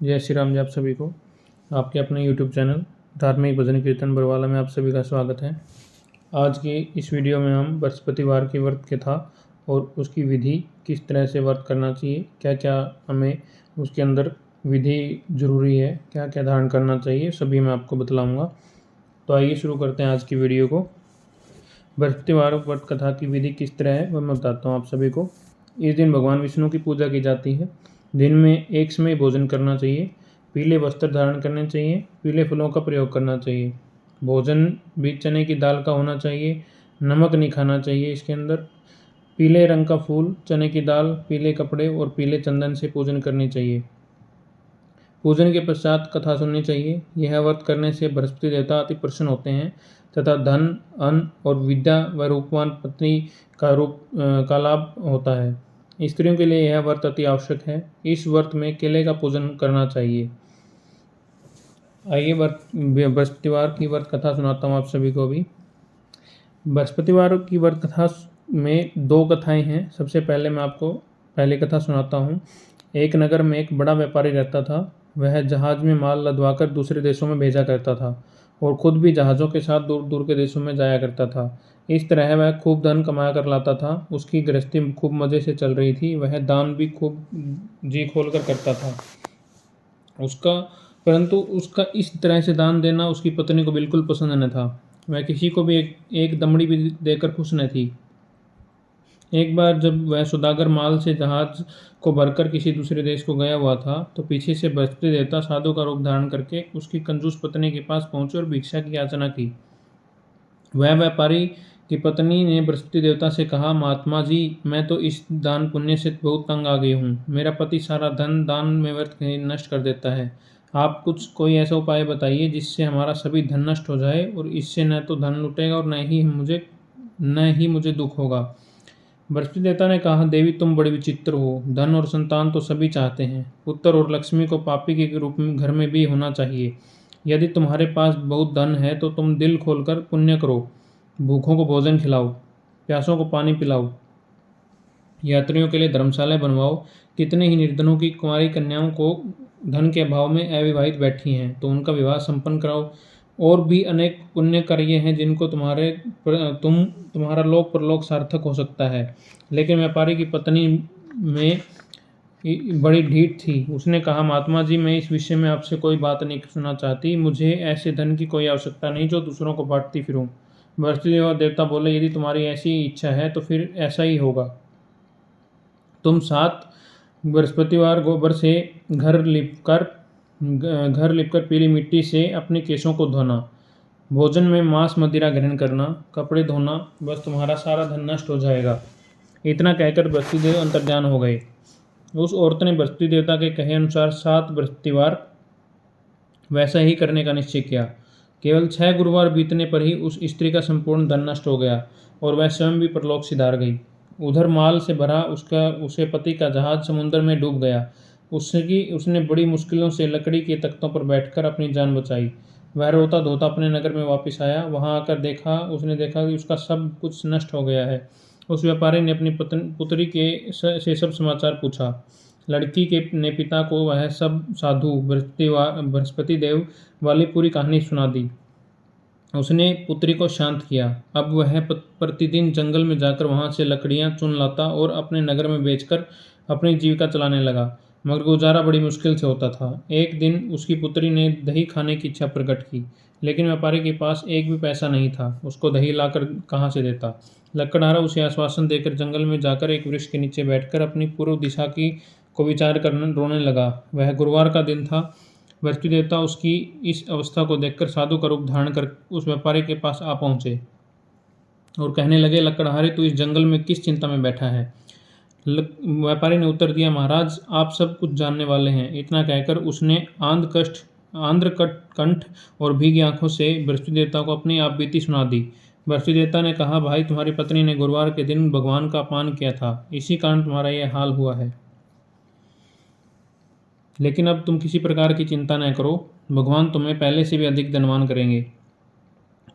जय श्री राम जी। आप सभी को आपके अपने YouTube चैनल धार्मिक भजन कीर्तन बरवाला में आप सभी का स्वागत है। आज की इस वीडियो में हम बृहस्पतिवार की व्रत कथा और उसकी विधि, किस तरह से व्रत करना चाहिए, क्या क्या हमें उसके अंदर विधि जरूरी है, क्या क्या धारण करना चाहिए, सभी मैं आपको बतलाऊँगा। तो आइए शुरू करते हैं आज की वीडियो को। बृहस्पतिवार व्रत कथा की विधि किस तरह है वह मैं बताता हूँ आप सभी को। इस दिन भगवान विष्णु की पूजा की जाती है। दिन में एक समय भोजन करना चाहिए, पीले वस्त्र धारण करने चाहिए, पीले फलों का प्रयोग करना चाहिए। भोजन भी चने की दाल का होना चाहिए, नमक नहीं खाना चाहिए इसके अंदर। पीले रंग का फूल, चने की दाल, पीले कपड़े और पीले चंदन से पूजन करनी चाहिए। पूजन के पश्चात कथा सुननी चाहिए। यह व्रत करने से बृहस्पति देवता अति प्रसन्न होते हैं तथा धन, अन्न और विद्या व रूपवान पत्नी का लाभ होता है। स्त्रियों के लिए यह व्रत अति आवश्यक है। इस व्रत में केले का पूजन करना चाहिए। आइए बृहस्पतिवार की व्रत कथा सुनाता हूँ आप सभी को भी। बृहस्पतिवार की व्रत कथा में दो कथाएं हैं। सबसे पहले मैं आपको पहली कथा सुनाता हूँ। एक नगर में एक बड़ा व्यापारी रहता था। वह जहाज में माल लदवाकर दूसरे देशों में भेजा करता था और खुद भी जहाज़ों के साथ दूर दूर के देशों में जाया करता था। इस तरह वह खूब धन कमाया कर लाता था। उसकी गृहस्थी खूब मज़े से चल रही थी। वह दान भी खूब जी खोल कर करता था। परंतु उसका इस तरह से दान देना उसकी पत्नी को बिल्कुल पसंद न था। वह किसी को भी एक दमड़ी भी देकर खुश न थी। एक बार जब वह सौदागर माल से जहाज को भरकर किसी दूसरे देश को गया हुआ था, तो पीछे से बृहस्पति देवता साधु का रूप धारण करके उसकी कंजूस पत्नी के पास पहुंचे और भिक्षा की याचना की। वह व्यापारी की पत्नी ने बृहस्पति देवता से कहा, महात्मा जी, मैं तो इस दान पुण्य से बहुत तंग आ गई हूँ। मेरा पति सारा धन दान में व्यर्थ नष्ट कर देता है। आप कोई ऐसा उपाय बताइए जिससे हमारा सभी धन नष्ट हो जाए और इससे न तो धन लुटेगा और न ही मुझे दुख होगा। बृहस्पति देवता ने कहा, देवी तुम बड़ी विचित्र हो। धन और संतान तो सभी चाहते हैं। पुत्र और लक्ष्मी को पापी के रूप में घर में भी होना चाहिए। यदि तुम्हारे पास बहुत धन है तो तुम दिल खोलकर पुण्य करो। भूखों को भोजन खिलाओ, प्यासों को पानी पिलाओ, यात्रियों के लिए धर्मशालाएं बनवाओ। कितने ही निर्धनों की कुंवारी कन्याओं को धन के अभाव में अविवाहित बैठी हैं, तो उनका विवाह संपन्न कराओ। और भी अनेक पुण्य कार्य हैं जिनको तुम्हारा लोक परलोक सार्थक हो सकता है। लेकिन व्यापारी की पत्नी में बड़ी ढीठ थी। उसने कहा, महात्मा जी, मैं इस विषय में आपसे कोई बात नहीं सुनना चाहती। मुझे ऐसे धन की कोई आवश्यकता नहीं जो दूसरों को बांटती फिरूं। बृहस्पति देवता बोले, यदि तुम्हारी ऐसी इच्छा है तो फिर ऐसा ही होगा। तुम 7 बृहस्पतिवार गोबर से घर लिपकर पीली मिट्टी से अपने केशों को धोना, भोजन में मांस मदिरा ग्रहण करना, कपड़े धोना, बस तुम्हारा सारा धन नष्ट हो जाएगा। इतना कहकर बृहस्पति देव अंतर्ध्यान हो गए। उस औरत ने बृहस्पति देवता के कहे अनुसार 7 बृहस्पतिवार वैसा ही करने का निश्चय किया। केवल 6 गुरुवार बीतने पर ही उस स्त्री का संपूर्ण धन नष्ट हो गया और वह स्वयं भी परलोक सिधार गई। उधर माल से भरा उसे पति का जहाज समुद्र में डूब गया। उसने बड़ी मुश्किलों से लकड़ी के तख्तों पर बैठकर अपनी जान बचाई। वह रोता धोता अपने नगर में वापस आया। वहां आकर उसने देखा कि उसका सब कुछ नष्ट हो गया है। उस व्यापारी ने अपनी पुत्री से सब समाचार पूछा। लड़की के ने पिता को वह सब साधु बृहस्पति देव वाली पूरी कहानी सुना दी। उसने पुत्री को शांत किया। अब वह प्रतिदिन जंगल में जाकर वहां से लकड़ियां चुन लाता और अपने नगर में बेचकर अपनी जीविका चलाने लगा। मगर गुजारा बड़ी मुश्किल से होता था। एक दिन उसकी पुत्री ने दही खाने की इच्छा प्रकट की, लेकिन व्यापारी के पास एक भी पैसा नहीं था। उसको दही लाकर कहाँ से देता। लकड़हारा उसे आश्वासन देकर जंगल में जाकर एक वृक्ष के नीचे बैठकर अपनी पूर्व दिशा को विचार करने रोने लगा। वह गुरुवार का दिन था। बृहस्पति देवता उसकी इस अवस्था को देखकर साधु का रूप धारण कर उस व्यापारी के पास आ पहुंचे और कहने लगे, लकड़हारे, तू इस जंगल में किस चिंता में बैठा है। व्यापारी ने उत्तर दिया, महाराज, आप सब कुछ जानने वाले हैं। इतना कहकर उसने आंध्रकंठ और भीगी आंखों से बृहस्पति देवता को अपनी आप बीती सुना दी। बृहस्पति देवता ने कहा, भाई, तुम्हारी पत्नी ने गुरुवार के दिन भगवान का अपमान किया था, इसी कारण तुम्हारा यह हाल हुआ है। लेकिन अब तुम किसी प्रकार की चिंता न करो, भगवान तुम्हें पहले से भी अधिक धनवान करेंगे।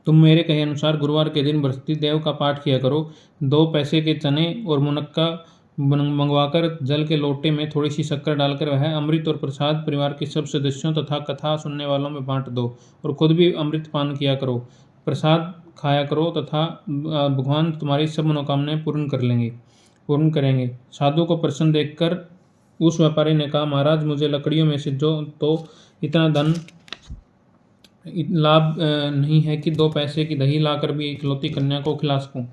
तुम मेरे कहे अनुसार गुरुवार के दिन बृहस्पति देव का पाठ किया करो। 2 पैसे के चने और मुनक्का मंगवाकर जल के लोटे में थोड़ी सी शक्कर डालकर वह अमृत और प्रसाद परिवार के सब सदस्यों तथा कथा सुनने वालों में बांट दो और खुद भी अमृत पान किया करो। प्रसाद खाया करो तथा भगवान तुम्हारी सब मनोकामनाएं पूर्ण करेंगे। साधु को प्रसन्न देखकर उस व्यापारी ने कहा, महाराज मुझे लकड़ियों में से जो तो इतना धन लाभ नहीं है कि 2 पैसे की दही लाकर भी इकलौती कन्या को खिला सकूं।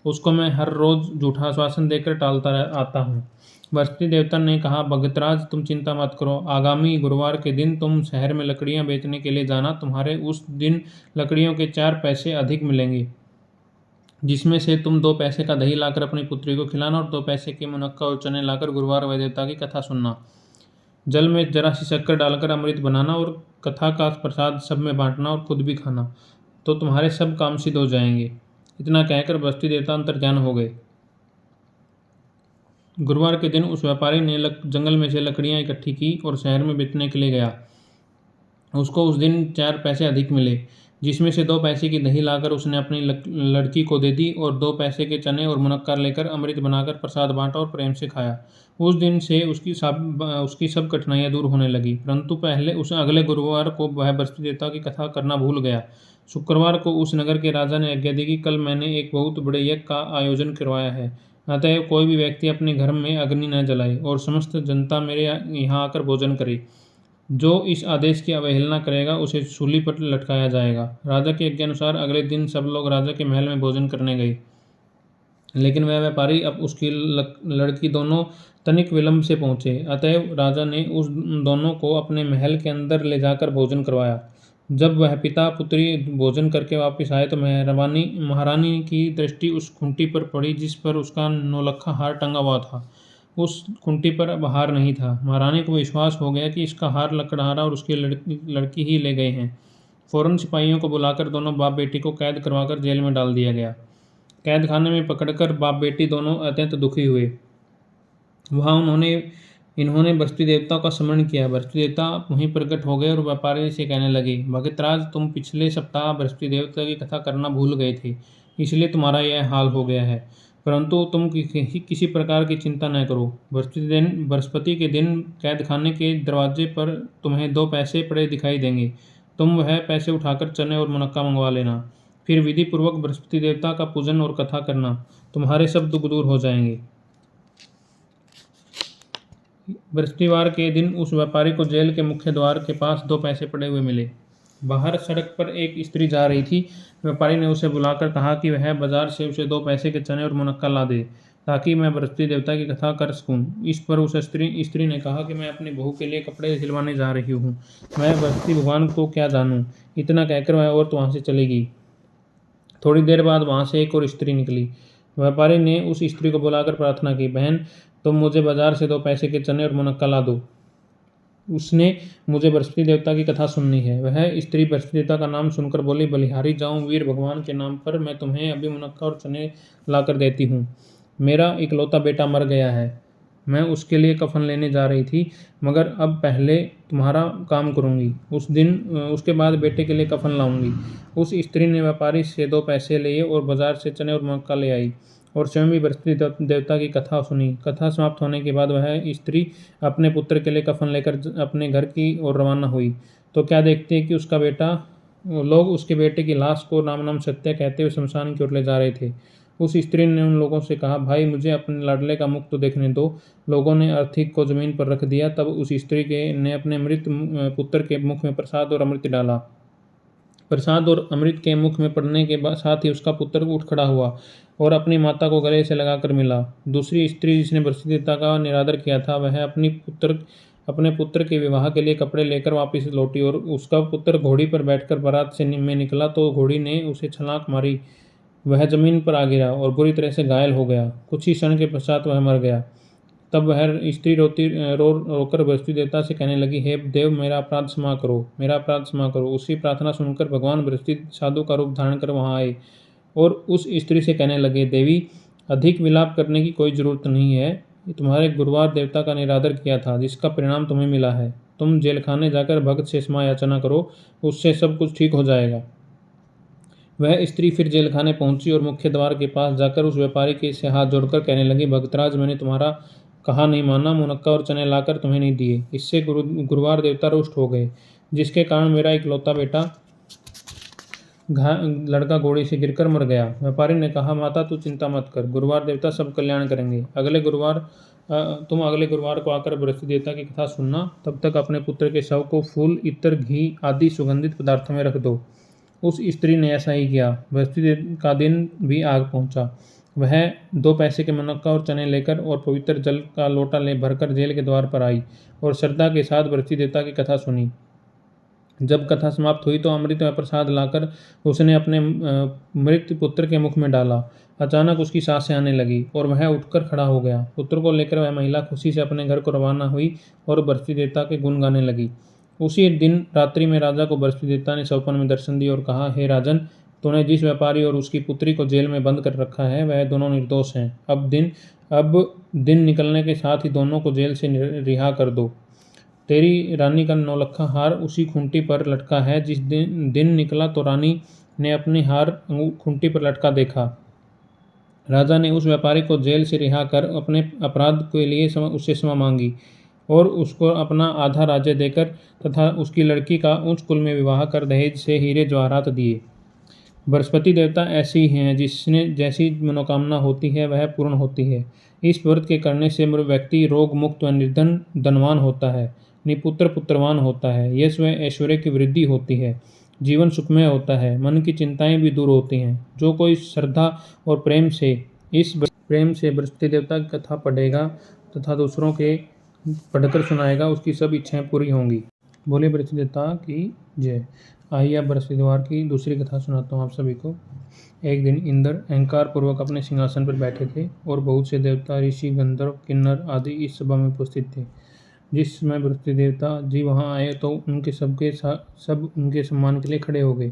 उसको मैं हर रोज झूठा आश्वासन देकर टालता आता हूँ। बृहस्पति देवता ने कहा, भगतराज तुम चिंता मत करो, आगामी गुरुवार के दिन तुम शहर में लकड़ियां बेचने के लिए जाना। तुम्हारे उस दिन लकड़ियों के 4 पैसे अधिक मिलेंगे, जिसमें से तुम 2 पैसे का दही लाकर अपनी पुत्री को खिलाना और 2 पैसे के मुनक्का और चने लाकर गुरुवार वह देवता की कथा सुनना। जल में जरा सी शक्कर डालकर अमृत बनाना और कथा का प्रसाद सब में बांटना और खुद भी खाना, तो तुम्हारे सब काम सिद्ध हो जाएंगे। इतना कहकर बृहस्पति देवता अंतर्ध्यान हो गए। गुरुवार के दिन उस व्यापारी ने जंगल में से लकड़ियां इकट्ठी की और शहर में बेचने के लिए गया। उसको उस दिन 4 पैसे अधिक मिले, जिसमें से 2 पैसे की दही लाकर उसने अपनी लड़की को दे दी और 2 पैसे के चने और मुनक्का लेकर अमृत बनाकर प्रसाद बांटा और प्रेम से खाया। उस दिन से उसकी सब कठिनाइयां दूर होने लगी। परंतु उस अगले गुरुवार को वह बृहस्पति देवता की कथा करना भूल गया। शुक्रवार को उस नगर के राजा ने आज्ञा दी कि कल मैंने एक बहुत बड़े यज्ञ का आयोजन करवाया है, अतएव कोई भी व्यक्ति अपने घर में अग्नि न जलाए और समस्त जनता मेरे यहाँ आकर भोजन करे। जो इस आदेश की अवहेलना करेगा उसे सूली पर लटकाया जाएगा। राजा के आज्ञा अनुसार अगले दिन सब लोग राजा के महल में भोजन करने गए, लेकिन वह व्यापारी अब उसकी लड़की दोनों तनिक विलंब से पहुंचे। अतएव राजा ने उस दोनों को अपने महल के अंदर ले जाकर भोजन करवाया। जब वह पिता पुत्री भोजन करके वापस आए तो महारानी की दृष्टि उस खूंटी पर पड़ी जिस पर उसका नौलखा हार टंगा हुआ था। उस खूंटी पर अब हार नहीं था। महारानी को विश्वास हो गया कि इसका हार लकड़हारा और उसकी लड़की ही ले गए हैं। फौरन सिपाहियों को बुलाकर दोनों बाप बेटी को कैद करवाकर जेल में डाल दिया गया। कैद खाने में पकड़कर बाप बेटी दोनों अत्यंत दुखी हुए। वहाँ इन्होंने बृहस्पति देवता का स्मरण किया। बृहस्पति देवता वहीं प्रकट हो गए और व्यापारी से कहने लगे, भगतराज तुम पिछले सप्ताह बृहस्पति देवता की कथा करना भूल गए थे, इसलिए तुम्हारा यह हाल हो गया है। परंतु तुम किसी प्रकार की चिंता न करो। बृहस्पति के दिन कैद खाने के दरवाजे पर तुम्हें 2 पैसे पड़े दिखाई देंगे। तुम वह पैसे उठाकर चने और मुनक्का मंगवा लेना। फिर विधि पूर्वक बृहस्पति देवता का पूजन और कथा करना, तुम्हारे सब दुख दूर हो जाएंगे। बृहस्पतिवार के दिन उस व्यापारी को जेल के मुख्य द्वार के पास 2 पैसे पड़े हुए मिले। बाहर सड़क पर एक स्त्री जा रही थी। व्यापारी ने उसे बुलाकर कहा कि वह बाजार से उसे 2 पैसे के चने और मुनक्का ला दे, ताकि मैं बृहस्पति देवता की कथा कर सकूं। इस पर उस स्त्री ने कहा कि मैं अपनी बहू के लिए कपड़े सिलवाने जा रही हूँ, मैं बृहस्पति भगवान को क्या जानूं। इतना कहकर वह औरत वहाँ से चली गई। थोड़ी देर बाद वहाँ से एक और स्त्री निकली। व्यापारी ने उस स्त्री को बुलाकर प्रार्थना की, बहन तुम मुझे बाजार से 2 पैसे के चने और मुनक्का ला दो, उसने मुझे बृहस्पति देवता की कथा सुननी है। वह स्त्री बृहस्पति देवता का नाम सुनकर बोली, बलिहारी जाऊं वीर भगवान के नाम पर मैं तुम्हें अभी मुनक्का और चने लाकर देती हूँ। मेरा इकलौता बेटा मर गया है, मैं उसके लिए कफन लेने जा रही थी, मगर अब पहले तुम्हारा काम करूँगी, उसके बाद बेटे के लिए कफन लाऊंगी। उस स्त्री ने व्यापारी से 2 पैसे लिए और बाजार से चने और मुनक्का ले आई और स्वयं भी बृहस्पति देवता की कथा सुनी। कथा समाप्त होने के बाद वह स्त्री अपने पुत्र के लिए कफन लेकर अपने घर की ओर रवाना हुई, तो क्या देखते हैं कि लोग उसके बेटे की लाश को राम नाम सत्य कहते हुए शमशान की ओर ले जा रहे थे। उस स्त्री ने उन लोगों से कहा, भाई मुझे अपने लाडले का मुख तो देखने दो। लोगों ने अर्थी को जमीन पर रख दिया। तब उस स्त्री ने अपने मृत पुत्र के मुख में प्रसाद और अमृत डाला। प्रसाद और अमृत के मुख में पड़ने के साथ ही उसका पुत्र उठ खड़ा हुआ और अपनी माता को गले से लगाकर मिला। दूसरी स्त्री जिसने बृहस्पति देवता का निरादर किया था, वह अपने पुत्र के विवाह के लिए कपड़े लेकर वापस लौटी और उसका पुत्र घोड़ी पर बैठकर बारात में निकला तो घोड़ी ने उसे छलांग मारी। वह जमीन पर आ गिरा और बुरी तरह से घायल हो गया। कुछ ही क्षण के पश्चात वह मर गया। तब वह स्त्री रोकर बृहस्पति देवता से कहने लगी, हे देव मेरा अपराध क्षमा करो। उसकी प्रार्थना सुनकर भगवान बृहस्पति साधु का रूप धारण कर वहाँ आए और उस स्त्री से कहने लगे, देवी अधिक विलाप करने की कोई जरूरत नहीं है। तुम्हारे गुरुवार देवता का निरादर किया था, जिसका परिणाम तुम्हें मिला है। तुम जेल खाने जाकर भक्त से क्षमा याचना करो, उससे सब कुछ ठीक हो जाएगा। वह स्त्री फिर जेल खाने पहुंची और मुख्य द्वार के पास जाकर उस व्यापारी के से हाथ जोड़कर कहने लगी, भक्तराज, मैंने तुम्हारा कहा नहीं माना, मुनक्का और चने लाकर तुम्हें नहीं दिए। इससे गुरुवार देवता रुष्ट हो गए, जिसके कारण मेरा इकलौता बेटा लड़का घोड़े से गिरकर मर गया। व्यापारी ने कहा, माता तू चिंता मत कर, गुरुवार देवता सब कल्याण करेंगे। तुम अगले गुरुवार को आकर बृहस्पति देवता की कथा सुनना। तब तक अपने पुत्र के शव को फूल, इत्र, घी आदि सुगंधित पदार्थों में रख दो। उस स्त्री ने ऐसा ही किया। बृहस्पति का दिन भी आग पहुंचा। वह 2 पैसे के मुनक्का और चने लेकर और पवित्र जल का लोटा ले भरकर जेल के द्वार पर आई और श्रद्धा के साथ बृहस्पति देवता की कथा सुनी। जब कथा समाप्त हुई तो अमृत व प्रसाद लाकर उसने अपने मृत पुत्र के मुख में डाला। अचानक उसकी सांसें आने लगी और वह उठकर खड़ा हो गया। पुत्र को लेकर वह महिला खुशी से अपने घर को रवाना हुई और बृहस्पति देवता के गुण गाने लगी। उसी दिन रात्रि में राजा को बृहस्पति देवता ने स्वप्न में दर्शन दिए और कहा, हे राजन, तूने जिस व्यापारी और उसकी पुत्री को जेल में बंद कर रखा है वह दोनों निर्दोष हैं। अब दिन निकलने के साथ ही दोनों को जेल से रिहा कर दो। तेरी रानी का नौलखा हार उसी खूंटी पर लटका है। जिस दिन निकला तो रानी ने अपनी हार खूंटी पर लटका देखा। राजा ने उस व्यापारी को जेल से रिहा कर अपने अपराध के लिए उससे क्षमा मांगी और उसको अपना आधा राज्य देकर तथा उसकी लड़की का उच्च कुल में विवाह कर दहेज से हीरे जवाहरात दिए। बृहस्पति देवता ऐसी हैं जिसने जैसी मनोकामना होती है वह पूर्ण होती है। इस व्रत के करने से व्यक्ति रोग मुक्त व निर्धन धनवान होता है, निपुत्र पुत्रवान होता है, यश व ऐश्वर्य की वृद्धि होती है, जीवन सुखमय होता है, मन की चिंताएं भी दूर होती हैं। जो कोई श्रद्धा और प्रेम से बृहस्पति देवता की कथा पढ़ेगा तथा दूसरों के पढ़कर सुनाएगा, उसकी सब इच्छाएं पूरी होंगी। बोले बृहस्पति देवता की जय। आइए अब बृहस्पतिवार की दूसरी कथा सुनाता हूँ आप सभी को। एक दिन इंद्र अहंकार पूर्वक अपने सिंहासन पर बैठे थे और बहुत से देवता, ऋषि, गंधर्व, किन्नर आदि इस सभा में उपस्थित थे। जिस समय बृहस्पति देवता जी वहां आए तो सब उनके सम्मान के लिए खड़े हो गए,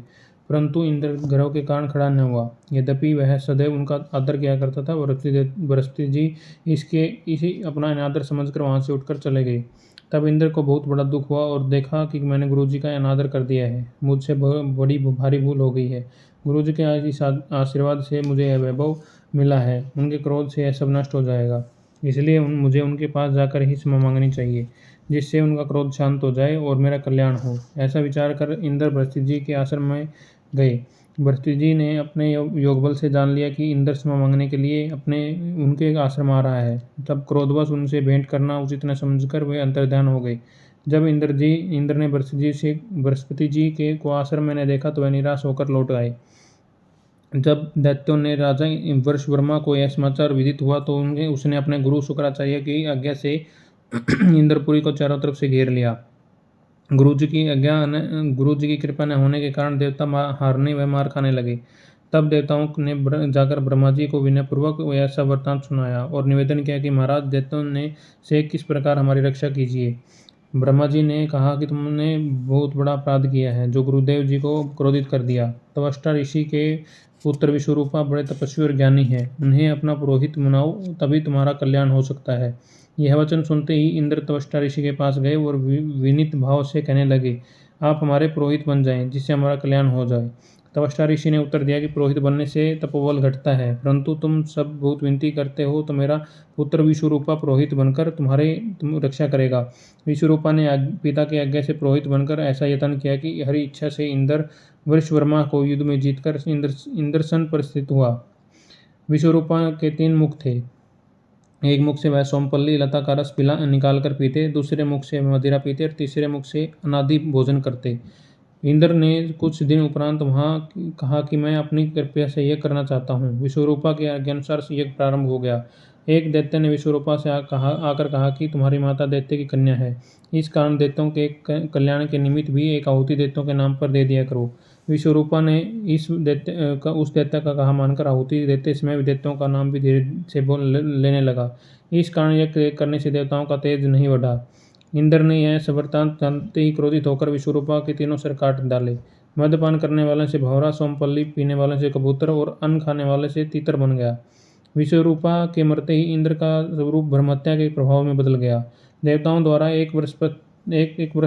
परंतु इंद्र ग्रह के कारण खड़ा न हुआ। यद्यपि वह सदैव उनका आदर किया करता था। बृहस्पति जी इसी अपना अनादर समझकर वहां से उठकर चले गए। तब इंद्र को बहुत बड़ा दुख हुआ और देखा कि मैंने गुरुजी का अनादर कर दिया है, मुझसे बड़ी भारी भूल हो गई है। गुरुजी के इस आशीर्वाद से मुझे यह वैभव मिला है, उनके क्रोध से यह सब नष्ट हो जाएगा, इसलिए मुझे उनके पास जाकर ही क्षमा मांगनी चाहिए, जिससे उनका क्रोध शांत हो जाए और मेरा कल्याण हो। ऐसा विचार कर इंद्र बृहस्पति जी के आश्रम में गए। बृहस्पति जी ने अपने योगबल से जान लिया कि इंद्र क्षमा मांगने के लिए उनके आश्रम आ रहा है। तब क्रोधवश उनसे भेंट करना उचित न समझकर वे अंतर्ध्यान हो गए। जब इंद्र ने बृहस्पति जी के को आश्रम में न देखा तो वह निराश होकर लौट आए। जब दैत्यों ने राजा वर्षवर्मा को यह समाचार विदित हुआ तो उसने अपने गुरु शुक्राचार्य की आज्ञा से इंद्रपुरी को चारों तरफ से घेर लिया। गुरु जी की कृपा न होने के कारण देवता हारने व मार खाने लगे। तब देवताओं ने जाकर ब्रह्मा जी को विनयपूर्वक ऐसा वृत्तांत सुनाया और निवेदन किया कि महाराज, दैत्यों ने से किस प्रकार हमारी रक्षा कीजिए। ब्रह्मा जी ने कहा कि तुमने बहुत बड़ा अपराध किया है, जो गुरुदेव जी को क्रोधित कर दिया। त्वष्टा ऋषि के पुत्र विश्वरूपा बड़े तपस्वी और ज्ञानी हैं, उन्हें अपना पुरोहित बनाओ, तभी तुम्हारा कल्याण हो सकता है। यह वचन सुनते ही इंद्र त्वष्टा ऋषि के पास गए और विनीत भाव से कहने लगे, आप हमारे पुरोहित बन जाएं, जिससे हमारा कल्याण हो जाए। त्वष्टा ऋषि ने उत्तर दिया कि पुरोहित बनने से तपोबल घटता है, परंतु तुम सब बहुत विनती करते हो तो मेरा पुत्र विश्वरूपा पुरोहित बनकर तुम रक्षा करेगा। विश्वरूपा ने पिता की आज्ञा से पुरोहित बनकर ऐसा यत्न किया कि हरि इच्छा से इंद्र वर्षवर्मा को युद्ध में जीतकर इंद्रसन पर स्थित हुआ। विश्वरूपा के 3 मुख थे। एक मुख से वह सोमपल्ली लता का रस निकाल कर पीते, दूसरे मुख से मदिरा पीते और तीसरे मुख से अनादि भोजन करते। इंद्र ने कुछ दिन उपरांत वहां कहा कि मैं अपनी कृपया से यह करना चाहता हूँ। विश्वरूपा के आज्ञानुसार यज्ञ प्रारंभ हो गया। एक दैत्य ने विश्वरूपा से आकर कहा कि तुम्हारी माता दैत्य की कन्या है, इस कारण दैत्यों के कल्याण के निमित्त भी एक आहुति दैत्यों के नाम पर दे दिया करो। विश्वरूपा ने उस दैत्य का कहा मानकर आहुति देते समय दैत्यों का नाम भी धीरे से लेने लगा। इस कारण यह करने से देवताओं का तेज नहीं बढ़ा। इंद्र ने यह वृत्तांत जानते ही क्रोधित होकर विश्वरूपा के 3 सिर काट डाले। मद्यपान करने वाले से भंवरा, सोमपल्ली पीने वाले से कबूतर और अन्न खाने वाले से तीतर बन गया। विश्वरूपा के मरते ही इंद्र का स्वरूप ब्रह्महत्या के प्रभाव में बदल गया। देवताओं द्वारा एक वर्ष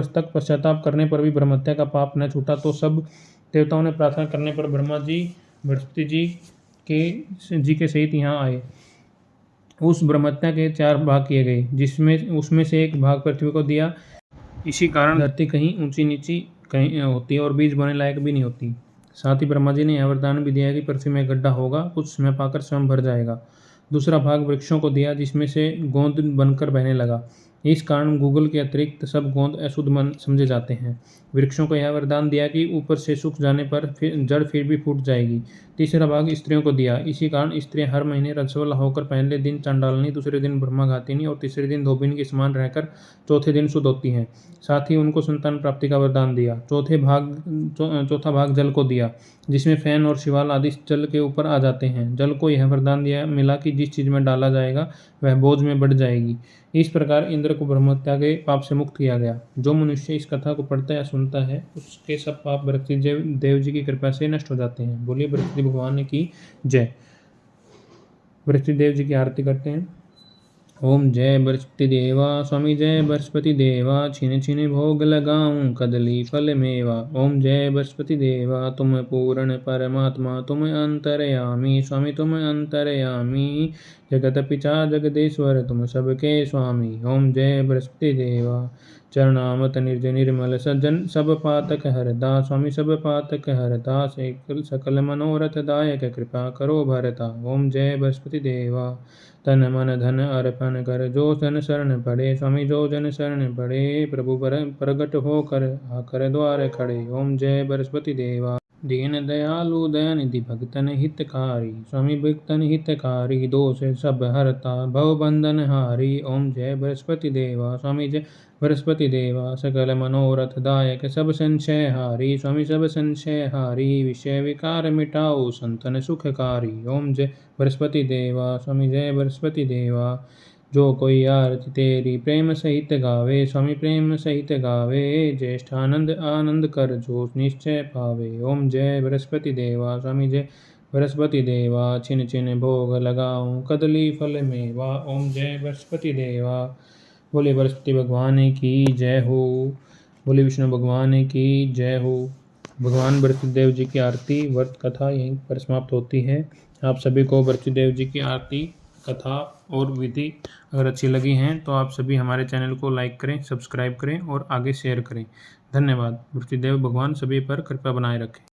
तक पश्चाताप करने पर भी ब्रह्महत्या का पाप न छूटा तो सब देवताओं ने प्रार्थना करने पर ब्रह्मा जी बृहस्पति जी के सहित यहाँ आए। उस ब्रह्महत्या के 4 भाग किए गए, उसमें से एक भाग पृथ्वी को दिया। इसी कारण धरती कहीं ऊंची नीची कहीं होती है और बीज बोने लायक भी नहीं होती। साथ ही ब्रह्मा जी ने यह वरदान भी दिया कि पृथ्वी में गड्ढा होगा, कुछ समय पाकर स्वयं भर जाएगा। दूसरा भाग वृक्षों को दिया, जिसमें से गोंद बनकर बहने लगा। इस कारण गूगल के अतिरिक्त सब गोंद अशुद्ध समझे जाते हैं। वृक्षों को यह वरदान दिया कि ऊपर से सूख जाने पर जड़ फिर भी फूट जाएगी। तीसरा भाग स्त्रियों को दिया, इसी कारण स्त्रियां हर महीने रजस्वला होकर पहले दिन चांडालनी, दूसरे दिन ब्रह्मघातिनी और तीसरे दिन धोबिन के समान रहकर चौथे दिन शुद्ध होती हैं। साथ ही उनको संतान प्राप्ति का वरदान दिया। चौथा भाग जल को दिया, जिसमें फैन और शिवाल आदि जल के ऊपर आ जाते हैं। जल को यह वरदान मिला कि जिस चीज में डाला जाएगा वह बोझ में बढ़ जाएगी। इस प्रकार इंद्र को ब्रह्महत्या के पाप से मुक्त किया गया। जो मनुष्य इस कथा को पढ़ता या सुनता है उसके सब पाप बृहस्पति देव जी की कृपा से नष्ट हो जाते हैं। बोलिए बृहस्पति भगवान की जय। बृहस्पति देव जी की आरती करते हैं। ओम जय बृहस्पति देवा, स्वामी जय बृहस्पति देवा, छिन छिन भोग लगाऊं कदली फल मेवा। ओम जय बृहस्पति देवा, तुम पूर्ण परमात्मा, तुम अंतर्यामी, स्वामी तुम अंतर्यामी, जगत पिता जगदेश्वर, तुम सबके स्वामी। ओम जय बृहस्पति देवा, चरणामत निर्ज निर्मल सज्जन, सब पातक हरदा, स्वामी सब पातक हरदा, सकल मनोरथ दायक, कृपा करो भरता। ओम जय बृहस्पति देवा, तन मन धन अर्पण कर, जो जन शरण पड़े, स्वामी जो जन शरण पड़े, प्रभु प्रगट होकर आकर द्वार खड़े। ओम जय बृहस्पति देवा, दीन दयालु दयानिधि भक्तन हितकारी, स्वामी भक्तन हितकारी, दोष सब हरता भव बंधन हारी। ओम जय बृहस्पति देवा, स्वामी जय बृहस्पति देवा, सकल मनोरथ दायक, सब संशय हारी, स्वामी सब संशय हारी, विषय विकार मिटाओ संतन सुखकारी। ओम जय बृहस्पति देवा, स्वामी जय बृहस्पति देवा, जो कोई आरती तेरी प्रेम सहित गावे, स्वामी प्रेम सहित गावे, ज्येष्ठ आनंद आनंद कर जो निश्चय पावे। ओम जय बृहस्पति देवा, स्वामी जय बृहस्पति देवा, छिन छिन भोग लगाऊं कदली फल मेवा। ओम जय बृहस्पति देवा। बोले बृहस्पति भगवान की जय हो। बोले विष्णु भगवान की जय हो। भगवान बृहस्पति देव जी की आरती व्रत कथा यहीं पर समाप्त होती है। आप सभी को बृहस्पति देव जी की आरती कथा और विधि अगर अच्छी लगी हैं तो आप सभी हमारे चैनल को लाइक करें, सब्सक्राइब करें और आगे शेयर करें। धन्यवाद। बृहस्पति देव भगवान सभी पर कृपा बनाए रखें।